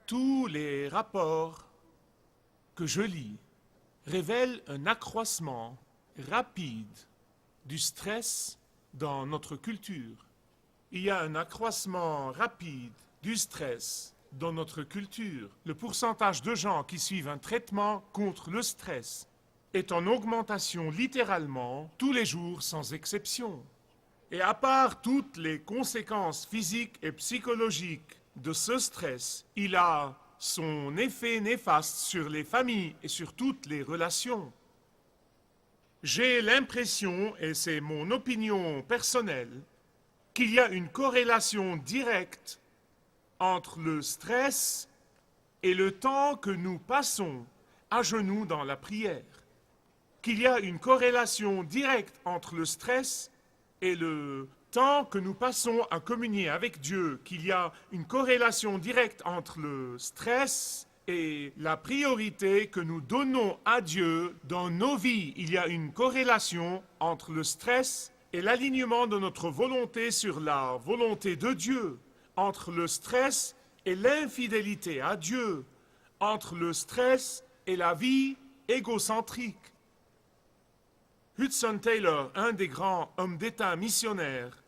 Tous les rapports que je lis révèlent un accroissement rapide du stress dans notre culture. Il y a un accroissement rapide du stress dans notre culture. Le pourcentage de gens qui suivent un traitement contre le stress est en augmentation littéralement tous les jours sans exception. Et à part toutes les conséquences physiques et psychologiques de ce stress, il a son effet néfaste sur les familles et sur toutes les relations. J'ai l'impression, et c'est mon opinion personnelle, qu'il y a une corrélation directe entre le stress et le temps que nous passons à genoux dans la prière. Qu'il y a une corrélation directe entre le stress et le temps que nous passons à communier avec Dieu, qu'il y a une corrélation directe entre le stress et la priorité que nous donnons à Dieu dans nos vies. Il y a une corrélation entre le stress et l'alignement de notre volonté sur la volonté de Dieu, entre le stress et l'infidélité à Dieu, entre le stress et la vie égocentrique. Hudson Taylor, un des grands hommes d'État missionnaires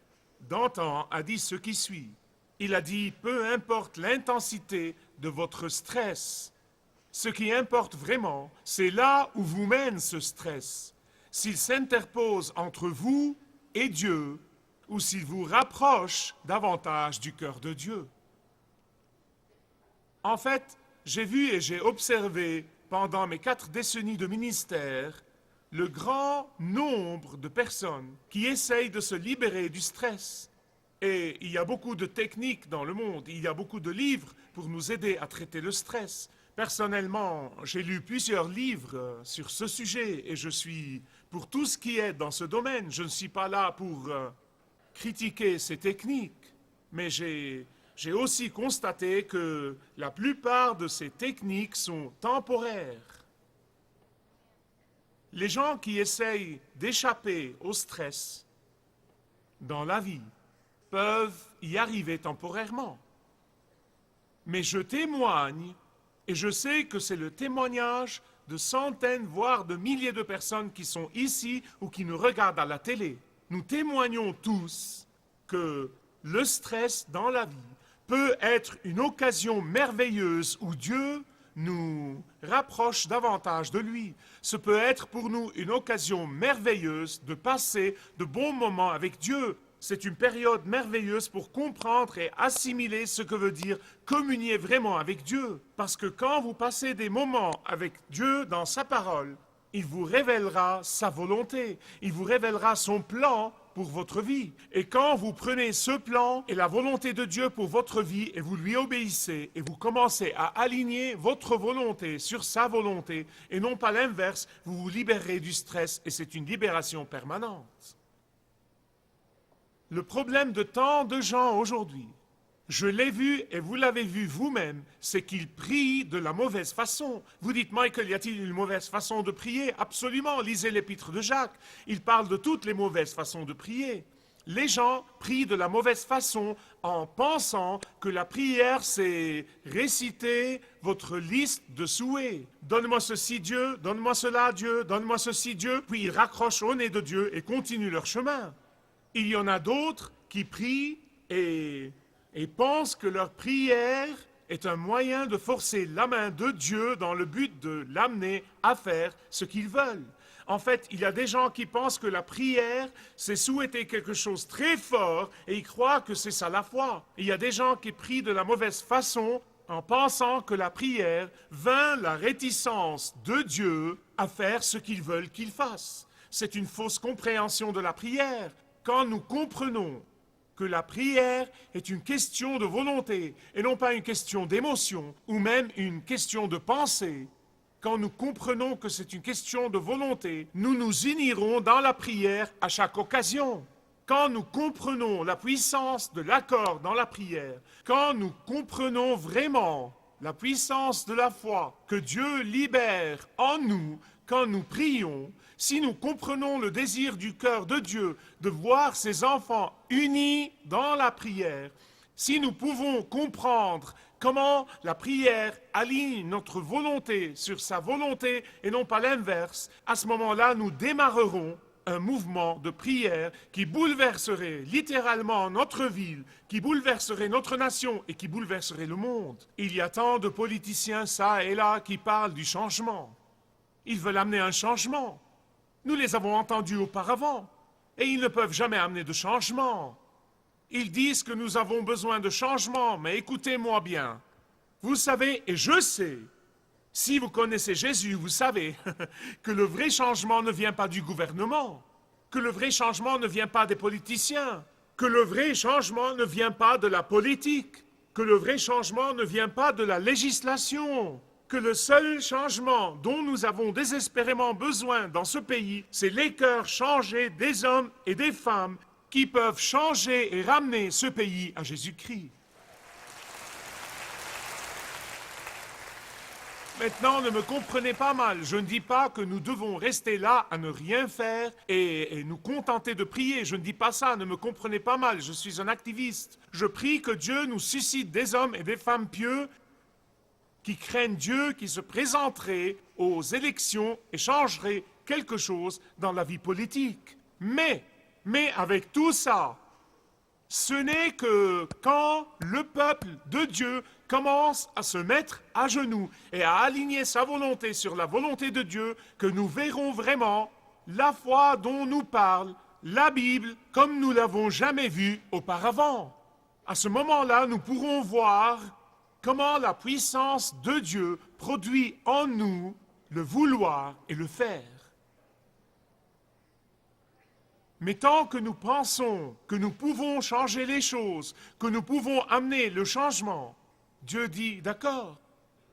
d'antan, a dit ce qui suit. Il a dit « Peu importe l'intensité de votre stress, ce qui importe vraiment, c'est là où vous mène ce stress. S'il s'interpose entre vous et Dieu, ou s'il vous rapproche davantage du cœur de Dieu. » En fait, j'ai vu et j'ai observé pendant mes 4 décennies de ministère le grand nombre de personnes qui essayent de se libérer du stress. Et il y a beaucoup de techniques dans le monde, il y a beaucoup de livres pour nous aider à traiter le stress. Personnellement, j'ai lu plusieurs livres sur ce sujet et je suis pour tout ce qui est dans ce domaine. Je ne suis pas là pour critiquer ces techniques, mais j'ai aussi constaté que la plupart de ces techniques sont temporaires. Les gens qui essayent d'échapper au stress dans la vie peuvent y arriver temporairement. Mais je témoigne, et je sais que c'est le témoignage de centaines, voire de milliers de personnes qui sont ici ou qui nous regardent à la télé. Nous témoignons tous que le stress dans la vie peut être une occasion merveilleuse où Dieu nous rapproche davantage de lui. Ce peut être pour nous une occasion merveilleuse de passer de bons moments avec Dieu. C'est une période merveilleuse pour comprendre et assimiler ce que veut dire communier vraiment avec Dieu. Parce que quand vous passez des moments avec Dieu dans sa parole, il vous révélera sa volonté, il vous révélera son plan pour votre vie. Et quand vous prenez ce plan et la volonté de Dieu pour votre vie et vous lui obéissez et vous commencez à aligner votre volonté sur sa volonté et non pas l'inverse, vous vous libérez du stress et c'est une libération permanente. Le problème de tant de gens aujourd'hui, je l'ai vu et vous l'avez vu vous-même, c'est qu'ils prient de la mauvaise façon. Vous dites, Michael, y a-t-il une mauvaise façon de prier? Absolument, lisez l'épître de Jacques. Il parle de toutes les mauvaises façons de prier. Les gens prient de la mauvaise façon en pensant que la prière, c'est réciter votre liste de souhaits. Donne-moi ceci, Dieu, donne-moi cela, Dieu, donne-moi ceci, Dieu. Puis ils raccrochent au nez de Dieu et continuent leur chemin. Il y en a d'autres qui prient et pensent que leur prière est un moyen de forcer la main de Dieu dans le but de l'amener à faire ce qu'ils veulent. En fait, il y a des gens qui pensent que la prière, c'est souhaiter quelque chose très fort et ils croient que c'est ça la foi. Il y a des gens qui prient de la mauvaise façon en pensant que la prière vainc la réticence de Dieu à faire ce qu'ils veulent qu'il fasse. C'est une fausse compréhension de la prière. Quand nous comprenons que la prière est une question de volonté et non pas une question d'émotion ou même une question de pensée, quand nous comprenons que c'est une question de volonté, nous nous unirons dans la prière à chaque occasion. Quand nous comprenons la puissance de l'accord dans la prière, quand nous comprenons vraiment la puissance de la foi que Dieu libère en nous quand nous prions, si nous comprenons le désir du cœur de Dieu de voir ses enfants unis dans la prière, si nous pouvons comprendre comment la prière aligne notre volonté sur sa volonté et non pas l'inverse, à ce moment-là, nous démarrerons un mouvement de prière qui bouleverserait littéralement notre ville, qui bouleverserait notre nation et qui bouleverserait le monde. Il y a tant de politiciens, ça et là, qui parlent du changement. Ils veulent amener un changement. Nous les avons entendus auparavant et ils ne peuvent jamais amener de changement. Ils disent que nous avons besoin de changement, mais écoutez-moi bien. Vous savez, et je sais, si vous connaissez Jésus, vous savez que le vrai changement ne vient pas du gouvernement, que le vrai changement ne vient pas des politiciens, que le vrai changement ne vient pas de la politique, que le vrai changement ne vient pas de la législation, que le seul changement dont nous avons désespérément besoin dans ce pays, c'est les cœurs changés des hommes et des femmes qui peuvent changer et ramener ce pays à Jésus-Christ. Maintenant, ne me comprenez pas mal, je ne dis pas que nous devons rester là à ne rien faire et nous contenter de prier, je ne dis pas ça, ne me comprenez pas mal, je suis un activiste. Je prie que Dieu nous suscite des hommes et des femmes pieux qui craignent Dieu, qui se présenteraient aux élections et changeraient quelque chose dans la vie politique. Mais avec tout ça, ce n'est que quand le peuple de Dieu commence à se mettre à genoux et à aligner sa volonté sur la volonté de Dieu que nous verrons vraiment la foi dont nous parle la Bible comme nous l'avons jamais vue auparavant. À ce moment-là, nous pourrons voir comment la puissance de Dieu produit en nous le vouloir et le faire. Mais tant que nous pensons que nous pouvons changer les choses, que nous pouvons amener le changement, Dieu dit, d'accord,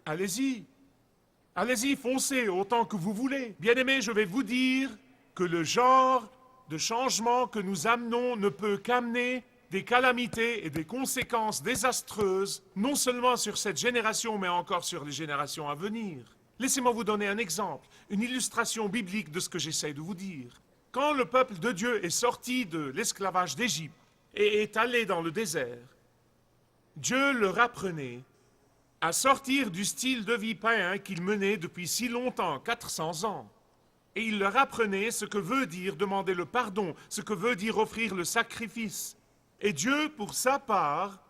allez-y, foncez autant que vous voulez. Bien-aimés, je vais vous dire que le genre de changement que nous amenons ne peut qu'amener des calamités et des conséquences désastreuses, non seulement sur cette génération, mais encore sur les générations à venir. Laissez-moi vous donner un exemple, une illustration biblique de ce que j'essaie de vous dire. Quand le peuple de Dieu est sorti de l'esclavage d'Égypte et est allé dans le désert, Dieu leur apprenait à sortir du style de vie païen qu'ils menaient depuis si longtemps, 400 ans. Et il leur apprenait ce que veut dire demander le pardon, ce que veut dire offrir le sacrifice. Et Dieu, pour sa part,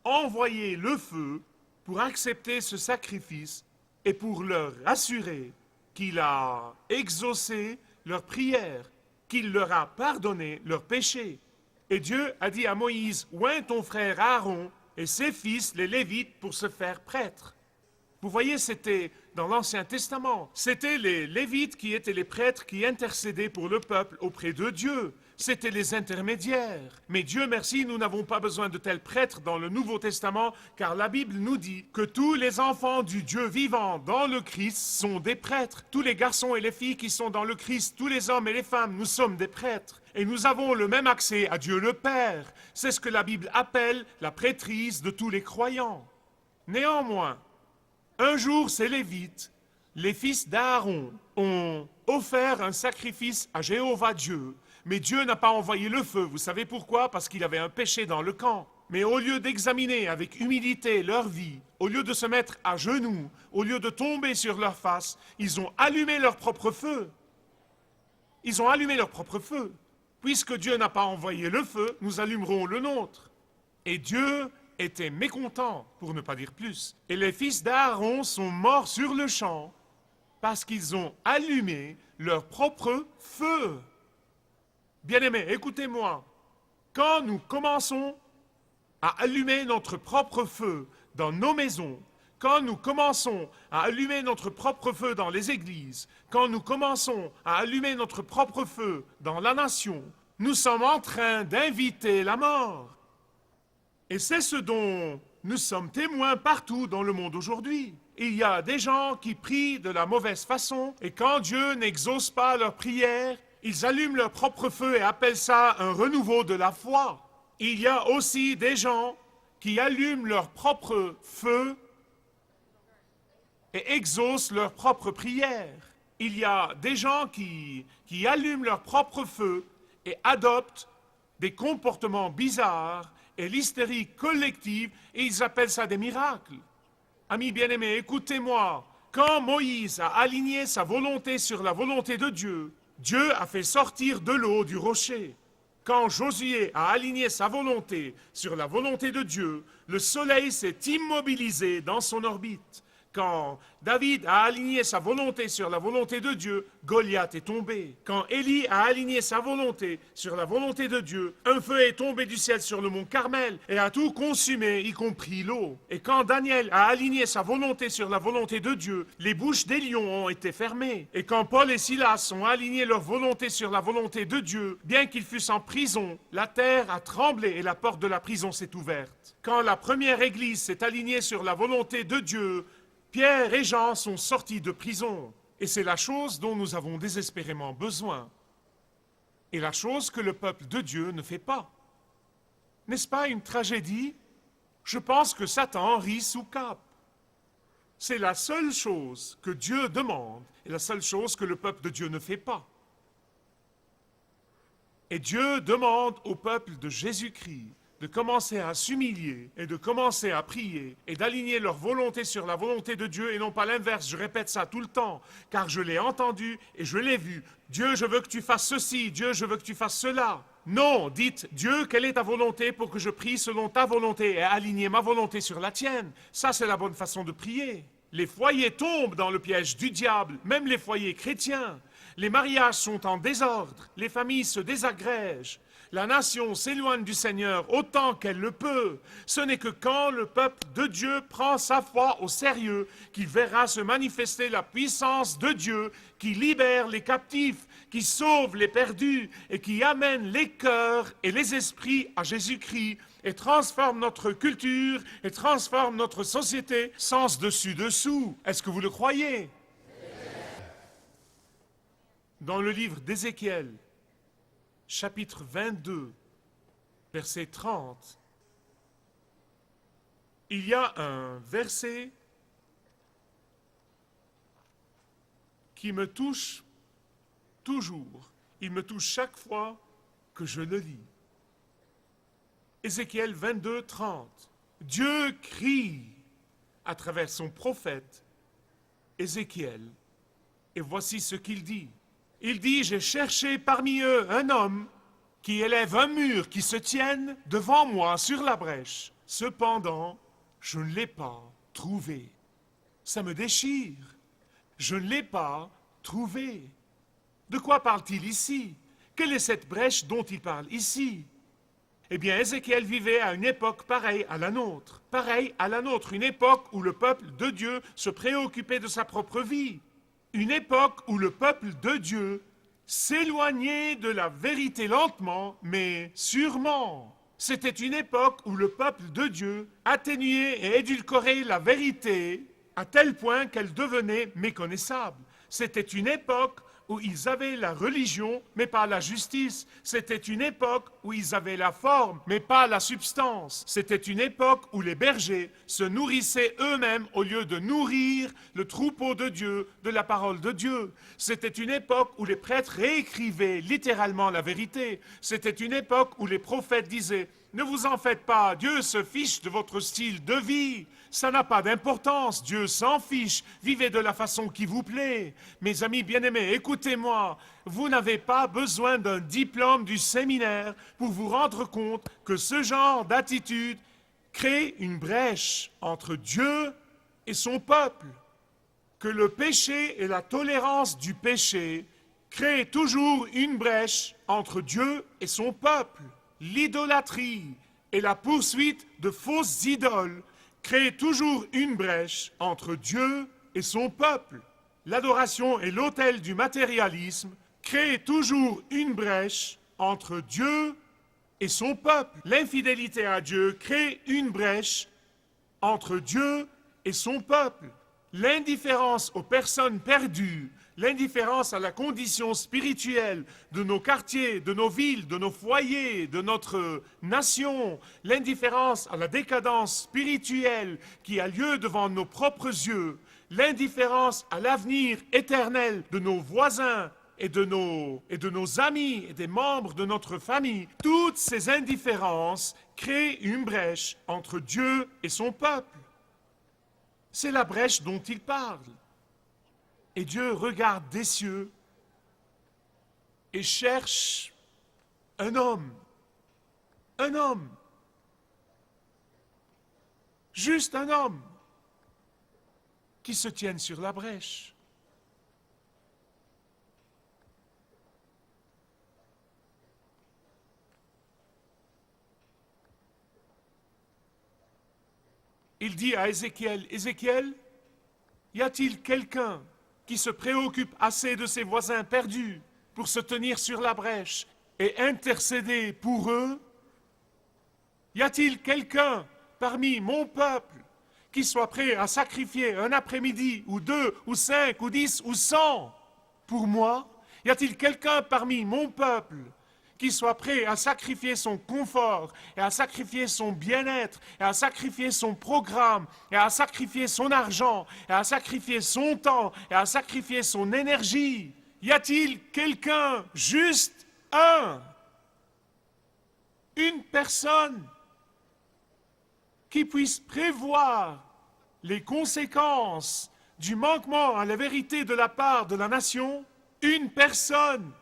envoyait le feu pour accepter ce sacrifice et pour leur assurer qu'il a exaucé leurs prières, qu'il leur a pardonné leurs péchés. Et Dieu a dit à Moïse, oins ton frère Aaron et ses fils, les Lévites, pour se faire prêtres. Vous voyez, c'était dans l'Ancien Testament. C'était les Lévites qui étaient les prêtres qui intercédaient pour le peuple auprès de Dieu. C'étaient les intermédiaires. Mais Dieu merci, nous n'avons pas besoin de tels prêtres dans le Nouveau Testament, car la Bible nous dit que tous les enfants du Dieu vivant dans le Christ sont des prêtres. Tous les garçons et les filles qui sont dans le Christ, tous les hommes et les femmes, nous sommes des prêtres. Et nous avons le même accès à Dieu le Père. C'est ce que la Bible appelle la prêtrise de tous les croyants. Néanmoins, un jour, ces Lévites, les fils d'Aaron, ont offert un sacrifice à Jéhovah Dieu. Mais Dieu n'a pas envoyé le feu. Vous savez pourquoi? Parce qu'il avait un péché dans le camp. Mais au lieu d'examiner avec humilité leur vie, au lieu de se mettre à genoux, au lieu de tomber sur leur face, ils ont allumé leur propre feu. Ils ont allumé leur propre feu. Puisque Dieu n'a pas envoyé le feu, nous allumerons le nôtre. Et Dieu était mécontent, pour ne pas dire plus. Et les fils d'Aaron sont morts sur le champ parce qu'ils ont allumé leur propre feu. Bien-aimés, écoutez-moi. Quand nous commençons à allumer notre propre feu dans nos maisons, quand nous commençons à allumer notre propre feu dans les églises, quand nous commençons à allumer notre propre feu dans la nation, nous sommes en train d'inviter la mort. Et c'est ce dont nous sommes témoins partout dans le monde aujourd'hui. Il y a des gens qui prient de la mauvaise façon, et quand Dieu n'exauce pas leurs prières, ils allument leur propre feu et appellent ça un renouveau de la foi. Il y a aussi des gens qui allument leur propre feu et exaucent leurs propres prières. Il y a des gens qui allument leur propre feu et adoptent des comportements bizarres et l'hystérie collective et ils appellent ça des miracles. Amis bien-aimés, écoutez-moi. Quand Moïse a aligné sa volonté sur la volonté de Dieu, Dieu a fait sortir de l'eau du rocher. Quand Josué a aligné sa volonté sur la volonté de Dieu, le soleil s'est immobilisé dans son orbite. Quand David a aligné sa volonté sur la volonté de Dieu, Goliath est tombé. Quand Élie a aligné sa volonté sur la volonté de Dieu, un feu est tombé du ciel sur le mont Carmel et a tout consumé, y compris l'eau. Et quand Daniel a aligné sa volonté sur la volonté de Dieu, les bouches des lions ont été fermées. Et quand Paul et Silas ont aligné leur volonté sur la volonté de Dieu, bien qu'ils fussent en prison, la terre a tremblé et la porte de la prison s'est ouverte. Quand la première église s'est alignée sur la volonté de Dieu, Pierre et Jean sont sortis de prison, et c'est la chose dont nous avons désespérément besoin, et la chose que le peuple de Dieu ne fait pas. N'est-ce pas une tragédie? Je pense que Satan rit sous cape. C'est la seule chose que Dieu demande, et la seule chose que le peuple de Dieu ne fait pas. Et Dieu demande au peuple de Jésus-Christ de commencer à s'humilier et de commencer à prier et d'aligner leur volonté sur la volonté de Dieu et non pas l'inverse. Je répète ça tout le temps, car je l'ai entendu et je l'ai vu. Dieu, je veux que tu fasses ceci. Dieu, je veux que tu fasses cela. Non, dites, Dieu, quelle est ta volonté pour que je prie selon ta volonté et aligner ma volonté sur la tienne? Ça, c'est la bonne façon de prier. Les foyers tombent dans le piège du diable, même les foyers chrétiens. Les mariages sont en désordre, les familles se désagrègent. La nation s'éloigne du Seigneur autant qu'elle le peut. Ce n'est que quand le peuple de Dieu prend sa foi au sérieux qu'il verra se manifester la puissance de Dieu qui libère les captifs, qui sauve les perdus et qui amène les cœurs et les esprits à Jésus-Christ et transforme notre culture et transforme notre société sens dessus-dessous. Est-ce que vous le croyez? Dans le livre d'Ézéchiel, chapitre 22, verset 30, il y a un verset qui me touche toujours. Il me touche chaque fois que je le lis. Ézéchiel 22, 30. Dieu crie à travers son prophète Ézéchiel, et voici ce qu'il dit. Il dit, j'ai cherché parmi eux un homme qui élève un mur qui se tienne devant moi sur la brèche. Cependant, je ne l'ai pas trouvé. Ça me déchire. Je ne l'ai pas trouvé. De quoi parle-t-il ici? Quelle est cette brèche dont il parle ici? Eh bien, Ézéchiel vivait à une époque pareille à la nôtre. Pareille à la nôtre, une époque où le peuple de Dieu se préoccupait de sa propre vie. Une époque où le peuple de Dieu s'éloignait de la vérité lentement, mais sûrement. C'était une époque où le peuple de Dieu atténuait et édulcorait la vérité à tel point qu'elle devenait méconnaissable. C'était une époque où ils avaient la religion, mais pas la justice. C'était une époque où ils avaient la forme, mais pas la substance. C'était une époque où les bergers se nourrissaient eux-mêmes au lieu de nourrir le troupeau de Dieu, de la parole de Dieu. C'était une époque où les prêtres réécrivaient littéralement la vérité. C'était une époque où les prophètes disaient « Ne vous en faites pas, Dieu se fiche de votre style de vie. Ça n'a pas d'importance, Dieu s'en fiche. Vivez de la façon qui vous plaît. » Mes amis bien-aimés, écoutez-moi. Vous n'avez pas besoin d'un diplôme du séminaire pour vous rendre compte que ce genre d'attitude crée une brèche entre Dieu et son peuple. Que le péché et la tolérance du péché créent toujours une brèche entre Dieu et son peuple. L'idolâtrie et la poursuite de fausses idoles créent toujours une brèche entre Dieu et son peuple. L'adoration et l'autel du matérialisme créent toujours une brèche entre Dieu et son peuple. L'infidélité à Dieu crée une brèche entre Dieu et son peuple. L'indifférence aux personnes perdues, l'indifférence à la condition spirituelle de nos quartiers, de nos villes, de nos foyers, de notre nation, l'indifférence à la décadence spirituelle qui a lieu devant nos propres yeux, l'indifférence à l'avenir éternel de nos voisins et de nos amis et des membres de notre famille, toutes ces indifférences créent une brèche entre Dieu et son peuple. C'est la brèche dont il parle. Et Dieu regarde des cieux et cherche un homme, juste un homme, qui se tienne sur la brèche. Il dit à Ézéchiel, Ézéchiel, y a-t-il quelqu'un qui se préoccupe assez de ses voisins perdus pour se tenir sur la brèche et intercéder pour eux? Y a-t-il quelqu'un parmi mon peuple qui soit prêt à sacrifier un après-midi, ou 2, ou 5, ou 10, ou 100 pour moi? Y a-t-il quelqu'un parmi mon peuple qui soit prêt à sacrifier son confort, et à sacrifier son bien-être, et à sacrifier son programme, et à sacrifier son argent, et à sacrifier son temps, et à sacrifier son énergie? Y a-t-il quelqu'un, juste un, une personne qui puisse prévoir les conséquences du manquement à la vérité de la part de la nation? Une personne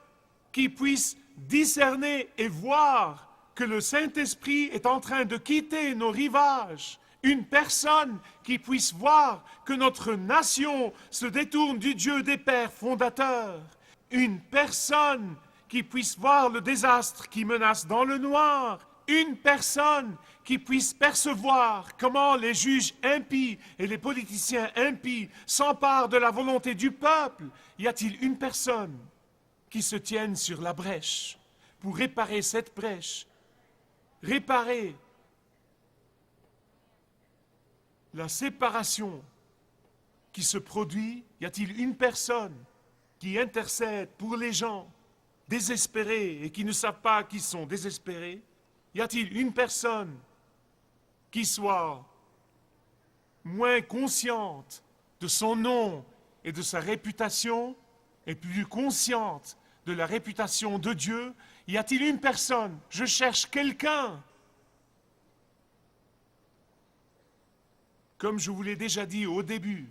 qui puisse discerner et voir que le Saint-Esprit est en train de quitter nos rivages. Une personne qui puisse voir que notre nation se détourne du Dieu des pères fondateurs. Une personne qui puisse voir le désastre qui menace dans le noir. Une personne qui puisse percevoir comment les juges impies et les politiciens impies s'emparent de la volonté du peuple. Y a-t-il une personne qui se tienne sur la brèche pour réparer cette brèche, réparer la séparation qui se produit? Y a-t-il une personne qui intercède pour les gens désespérés et qui ne savent pas qu'ils sont désespérés? Y a-t-il une personne qui soit moins consciente de son nom et de sa réputation et plus consciente de la réputation de Dieu? Y a-t-il une personne? Je cherche quelqu'un. Comme je vous l'ai déjà dit au début,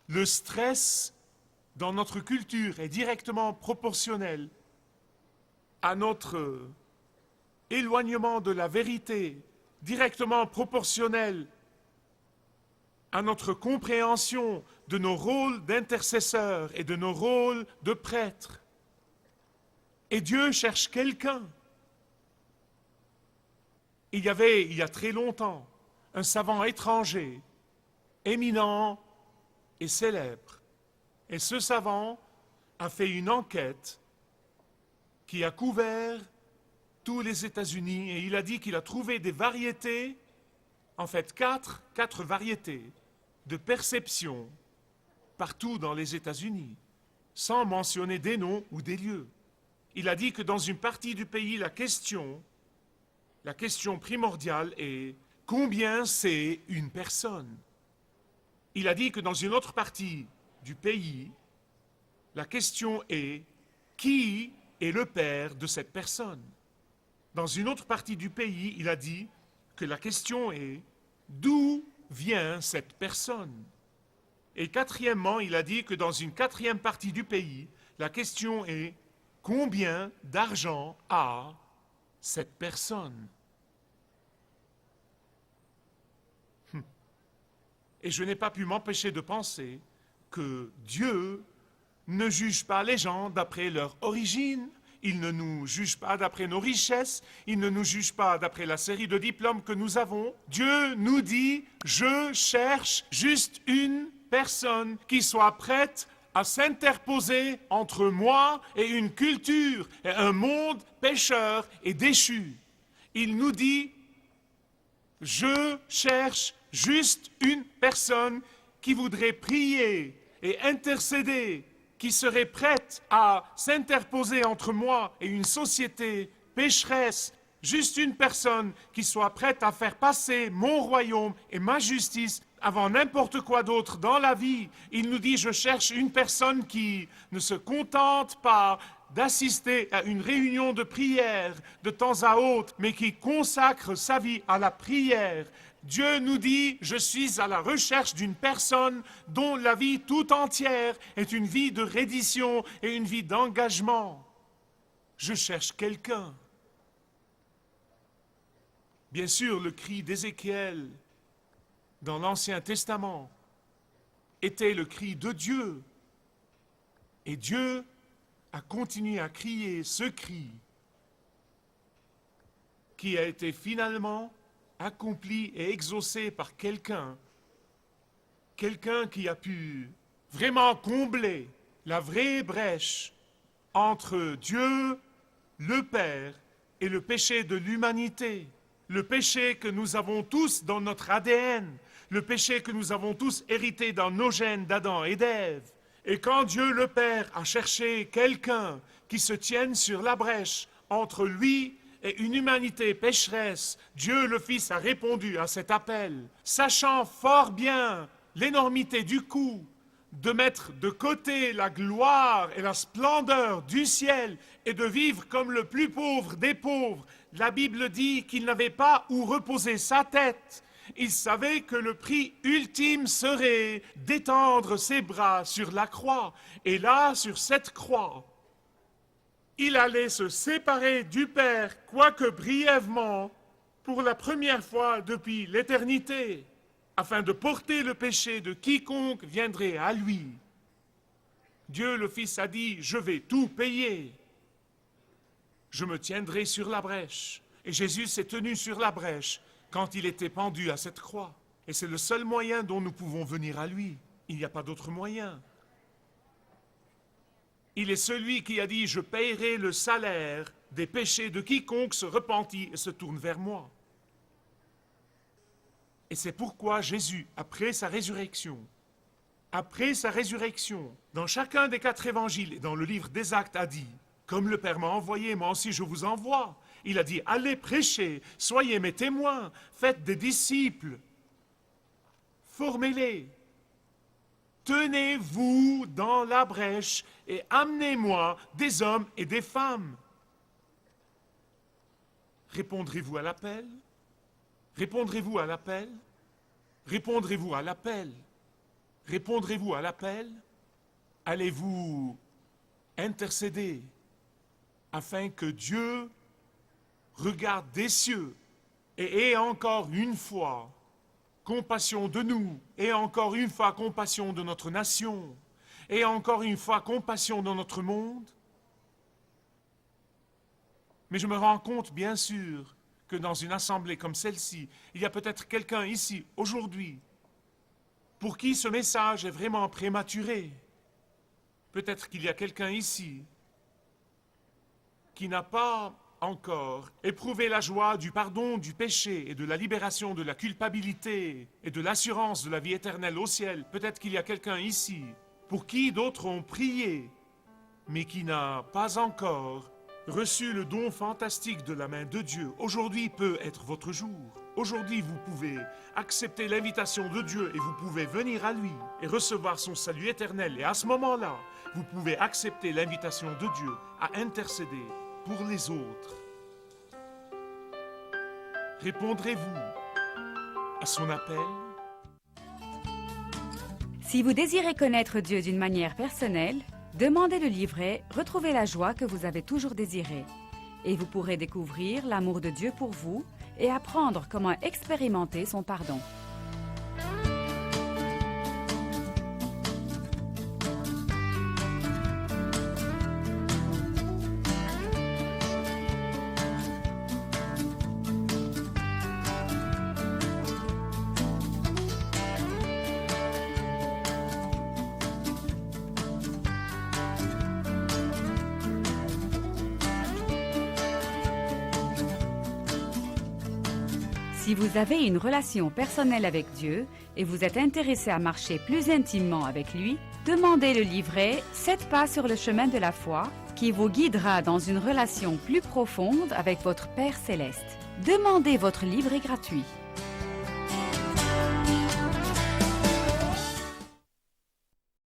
le stress dans notre culture est directement proportionnel à notre éloignement de la vérité, directement proportionnel à notre compréhension de nos rôles d'intercesseurs et de nos rôles de prêtres. Et Dieu cherche quelqu'un. Il y avait, il y a très longtemps, un savant étranger, éminent et célèbre. Et ce savant a fait une enquête qui a couvert tous les États-Unis, et il a dit qu'il a trouvé des variétés, en fait quatre variétés de perception partout dans les États-Unis, sans mentionner des noms ou des lieux. Il a dit que dans une partie du pays, la question primordiale est combien c'est une personne. Il a dit que dans une autre partie du pays, la question est qui est le père de cette personne. Dans une autre partie du pays, il a dit que la question est d'où vient cette personne. Et quatrièmement, il a dit que dans une quatrième partie du pays, la question est combien d'argent a cette personne. Et je n'ai pas pu m'empêcher de penser que Dieu ne juge pas les gens d'après leur origine. Il ne nous juge pas d'après nos richesses, il ne nous juge pas d'après la série de diplômes que nous avons. Dieu nous dit, je cherche juste une personne qui soit prête à s'interposer entre moi et une culture, et un monde pécheur et déchu. Il nous dit, je cherche juste une personne qui voudrait prier et intercéder, qui serait prête à s'interposer entre moi et une société pécheresse, Juste une personne qui soit prête à faire passer mon royaume et ma justice avant n'importe quoi d'autre dans la vie. Il nous dit, je cherche une personne qui ne se contente pas d'assister à une réunion de prière de temps à autre, mais qui consacre sa vie à la prière. Dieu nous dit, je suis à la recherche d'une personne dont la vie tout entière est une vie de reddition et une vie d'engagement. Je cherche quelqu'un. Bien sûr, le cri d'Ézéchiel dans l'Ancien Testament était le cri de Dieu. Et Dieu a continué à crier ce cri qui a été finalement accompli et exaucé par quelqu'un qui a pu vraiment combler la vraie brèche entre Dieu, le Père, et le péché de l'humanité. Le péché que nous avons tous dans notre ADN, le péché que nous avons tous hérité dans nos gènes d'Adam et d'Ève. Et quand Dieu le Père a cherché quelqu'un qui se tienne sur la brèche entre lui et une humanité pécheresse, Dieu le Fils a répondu à cet appel, sachant fort bien l'énormité du coup de mettre de côté la gloire et la splendeur du ciel et de vivre comme le plus pauvre des pauvres. La Bible dit qu'il n'avait pas où reposer sa tête. Il savait que le prix ultime serait d'étendre ses bras sur la croix. Et là, sur cette croix, il allait se séparer du Père, quoique brièvement, pour la première fois depuis l'éternité, afin de porter le péché de quiconque viendrait à lui. Dieu le Fils a dit, je vais tout payer. Je me tiendrai sur la brèche. Et Jésus s'est tenu sur la brèche quand il était pendu à cette croix. Et c'est le seul moyen dont nous pouvons venir à lui. Il n'y a pas d'autre moyen. Il est celui qui a dit, je payerai le salaire des péchés de quiconque se repentit et se tourne vers moi. Et c'est pourquoi Jésus, après sa résurrection, dans chacun des 4 évangiles et dans le livre des Actes, a dit, comme le Père m'a envoyé, moi aussi je vous envoie. Il a dit, allez prêcher, soyez mes témoins, faites des disciples, formez-les, tenez-vous dans la brèche et amenez-moi des hommes et des femmes. Répondrez-vous à l'appel? Répondrez-vous à l'appel? Répondrez-vous à l'appel? Répondrez-vous à l'appel? Allez-vous intercéder afin que Dieu regarde des cieux et ait encore une fois compassion de nous, et encore une fois compassion de notre nation, et encore une fois compassion de notre monde? Mais je me rends compte, bien sûr, que dans une assemblée comme celle-ci, il y a peut-être quelqu'un ici, aujourd'hui, pour qui ce message est vraiment prématuré. Peut-être qu'il y a quelqu'un ici qui n'a pas encore éprouvé la joie du pardon du péché et de la libération de la culpabilité et de l'assurance de la vie éternelle au ciel. Peut-être qu'il y a quelqu'un ici pour qui d'autres ont prié, mais qui n'a pas encore reçu le don fantastique de la main de Dieu. Aujourd'hui peut être votre jour. Aujourd'hui, vous pouvez accepter l'invitation de Dieu et vous pouvez venir à lui et recevoir son salut éternel. Et à ce moment-là, vous pouvez accepter l'invitation de Dieu à intercéder pour les autres. Répondrez-vous à son appel? Si vous désirez connaître Dieu d'une manière personnelle, demandez le livret « Retrouvez la joie que vous avez toujours désirée » et vous pourrez découvrir l'amour de Dieu pour vous et apprendre comment expérimenter son pardon. Si vous avez une relation personnelle avec Dieu et vous êtes intéressé à marcher plus intimement avec lui, Demandez le livret 7 pas sur le chemin de la foi qui vous guidera dans une relation plus profonde avec votre Père céleste. Demandez votre livret gratuit.